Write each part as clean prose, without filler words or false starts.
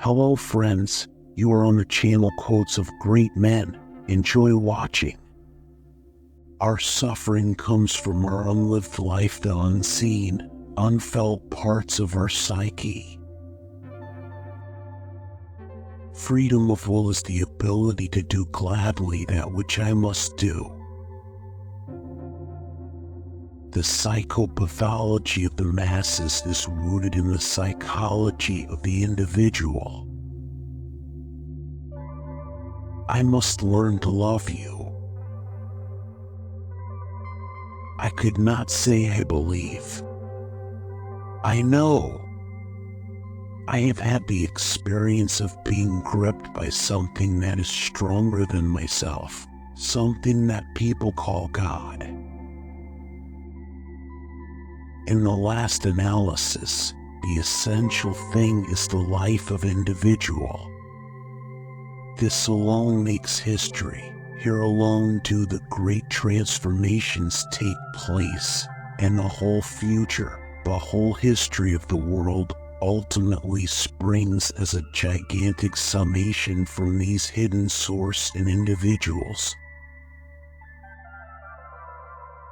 Hello friends, you are on the channel Quotes of Great Men. Enjoy watching. Our suffering comes from our unlived life, the unseen, unfelt parts of our psyche. Freedom of will is the ability to do gladly that which I must do. The psychopathology of the masses is rooted in the psychology of the individual. I must learn to love you. I could not say I believe. I know. I have had the experience of being gripped by something that is stronger than myself, something that people call God. In the last analysis, the essential thing is the life of individual. This alone makes history. Here alone do the great transformations take place, and the whole future, the whole history of the world ultimately springs as a gigantic summation from these hidden sources in individuals.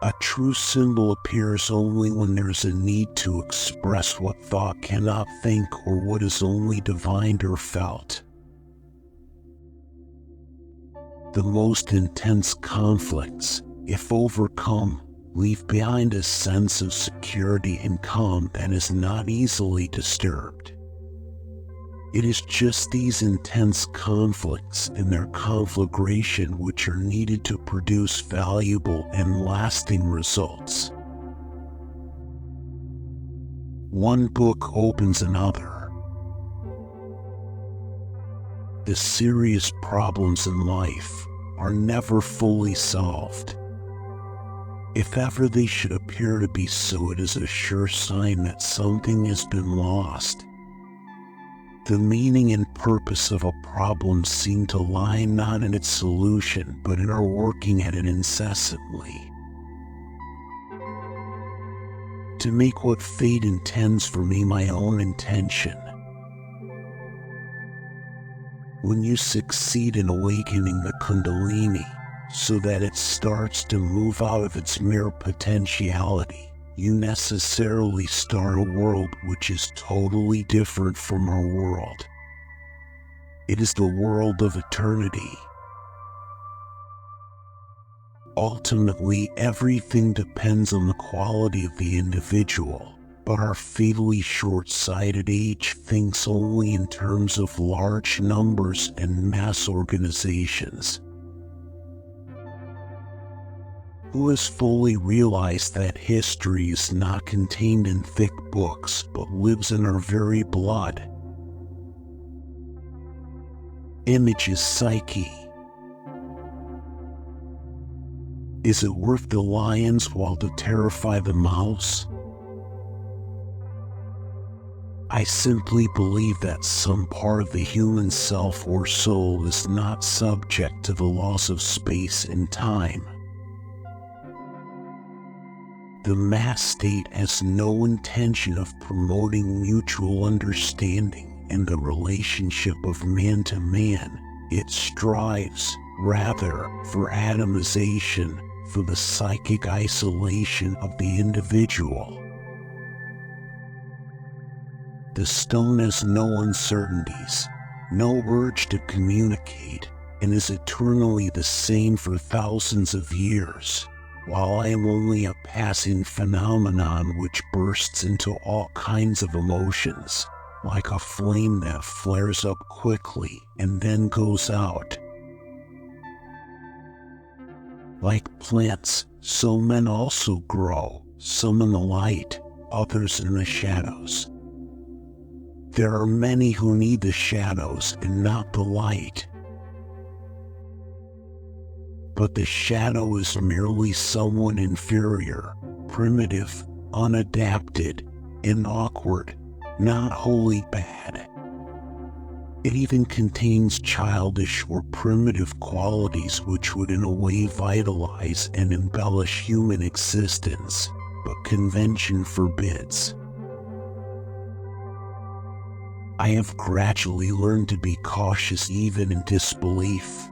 A true symbol appears only when there's a need to express what thought cannot think or what is only divined or felt. The most intense conflicts, if overcome, leave behind a sense of security and calm that is not easily disturbed. It is just these intense conflicts and their conflagration which are needed to produce valuable and lasting results. One book opens another. The serious problems in life are never fully solved. If ever they should appear to be so, it is a sure sign that something has been lost. The meaning and purpose of a problem seem to lie not in its solution, but in our working at it incessantly. To make what fate intends for me my own intention. When you succeed in awakening the Kundalini, so that it starts to move out of its mere potentiality, you necessarily start a world which is totally different from our world. It is the world of eternity. Ultimately, everything depends on the quality of the individual, but our fatally short-sighted age thinks only in terms of large numbers and mass organizations. Who has fully realized that history is not contained in thick books, but lives in our very blood? Image is psyche. Is it worth the lion's while to terrify the mouse? I simply believe that some part of the human self or soul is not subject to the laws of space and time. The mass state has no intention of promoting mutual understanding and the relationship of man to man. It strives, rather, for atomization, for the psychic isolation of the individual. The stone has no uncertainties, no urge to communicate, and is eternally the same for thousands of years. While I am only a passing phenomenon which bursts into all kinds of emotions, like a flame that flares up quickly and then goes out. Like plants, so men also grow, some in the light, others in the shadows. There are many who need the shadows and not the light. But the shadow is merely someone inferior, primitive, unadapted, and awkward, not wholly bad. It even contains childish or primitive qualities which would in a way vitalize and embellish human existence, but convention forbids. I have gradually learned to be cautious even in disbelief.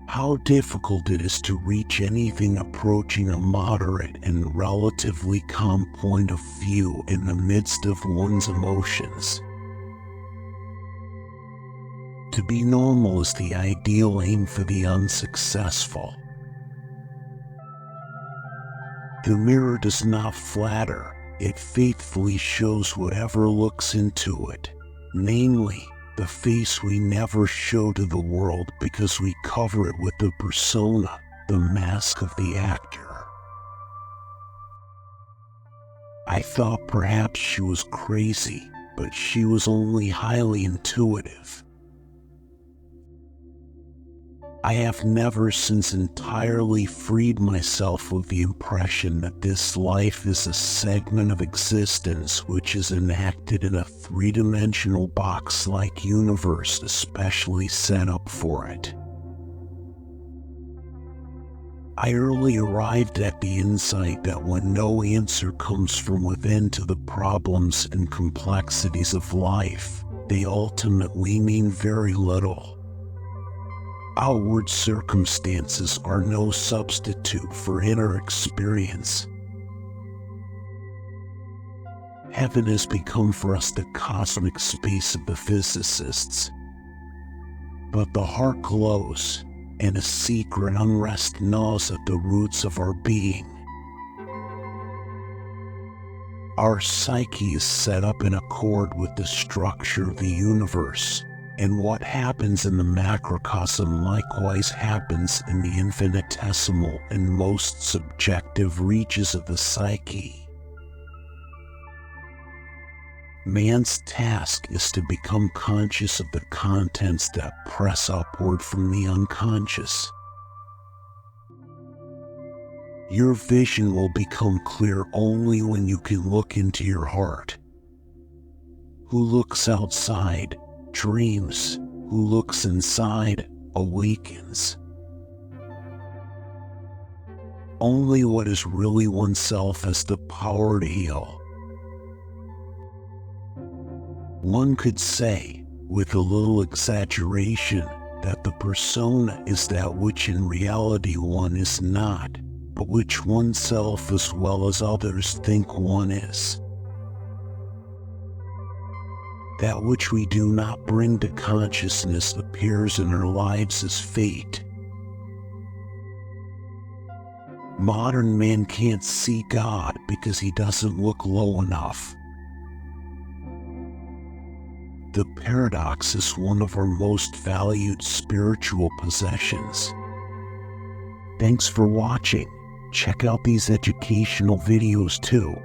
How difficult it is to reach anything approaching a moderate and relatively calm point of view in the midst of one's emotions. To be normal is the ideal aim for the unsuccessful. The mirror does not flatter, it faithfully shows whatever looks into it, namely, the face we never show to the world because we cover it with the persona, the mask of the actor. I thought perhaps she was crazy, but she was only highly intuitive. I have never since entirely freed myself of the impression that this life is a segment of existence which is enacted in a three-dimensional box-like universe especially set up for it. I early arrived at the insight that when no answer comes from within to the problems and complexities of life, they ultimately mean very little. Outward circumstances are no substitute for inner experience. Heaven has become for us the cosmic space of the physicists. But the heart glows, and a secret unrest gnaws at the roots of our being. Our psyche is set up in accord with the structure of the universe. And what happens in the macrocosm likewise happens in the infinitesimal and most subjective reaches of the psyche. Man's task is to become conscious of the contents that press upward from the unconscious. Your vision will become clear only when you can look into your heart. Who looks outside dreams, who looks inside awakens. Only what is really oneself has the power to heal. One could say, with a little exaggeration, that the persona is that which in reality one is not, but which oneself as well as others think one is. That which we do not bring to consciousness appears in our lives as fate. Modern man can't see God because he doesn't look low enough. The paradox is one of our most valued spiritual possessions. Thanks for watching. Check out these educational videos too.